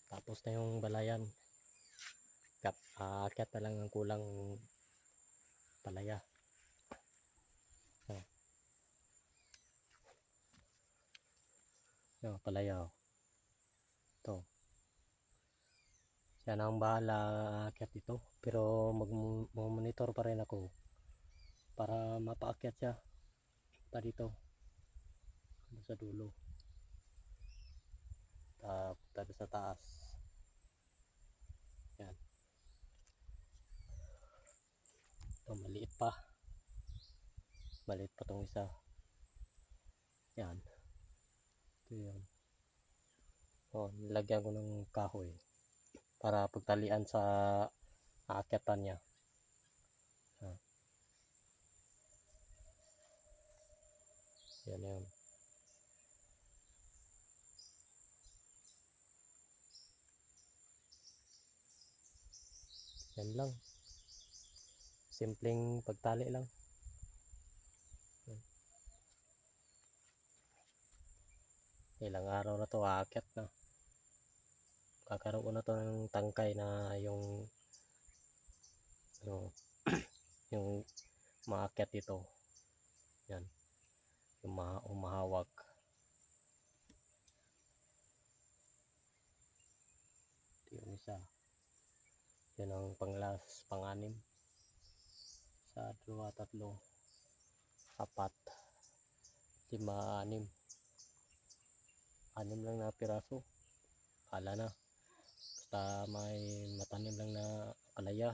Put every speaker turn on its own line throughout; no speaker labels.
Tapos na yung balayan. Aakyat na lang ang kulang palaya. Palaya. Ito. Siya na ang bahala aakyat ito. Pero mag-monitor pa rin ako para mapaakyat siya pa dito sa dulo. Tapos sa taas. Yan. Ito maliit pa. Maliit pa tong isa. Yan. Ito yun. Nilagyan ko ng kahoy para pagtalian sa aakyatan niya. Yan yun. Yan lang. Simpleng pagtali lang. Ilang araw na to aakyat na. Kakaroon na to ng tangkay na yung yung maakyat ito. Yan. Yung umahawak. Ito yung isa. Yan ang panglas, pang-anim. Sa 2, 3, 4, 5, 6. 6 lang na piraso. Hala na. Basta may matanim lang na palaya.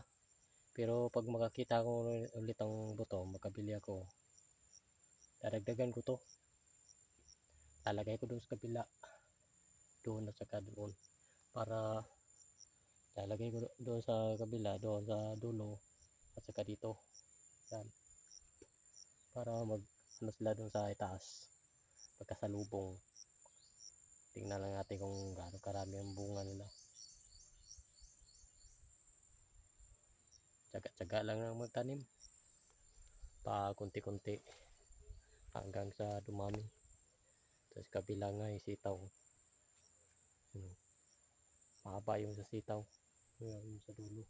Pero pag makakita ko ulit ang buto, makabili ako. Daragdagan ko to. Lalagay ko doon sa kabila. Doon at saka doon. Para lalagay ko doon sa kabila, doon sa dulo at saka dito. Yan. Para sila doon sa itaas. Pagkasalubong. Tingnan lang natin kung gaano karami ang bunga nila. Tsaga-tsaga lang ang magtanim. Pa kunti-kunti hanggang sa dumami. Tapos kabila nga yung sitaw. Mahaba yung sa sitaw. Yung sa dulo.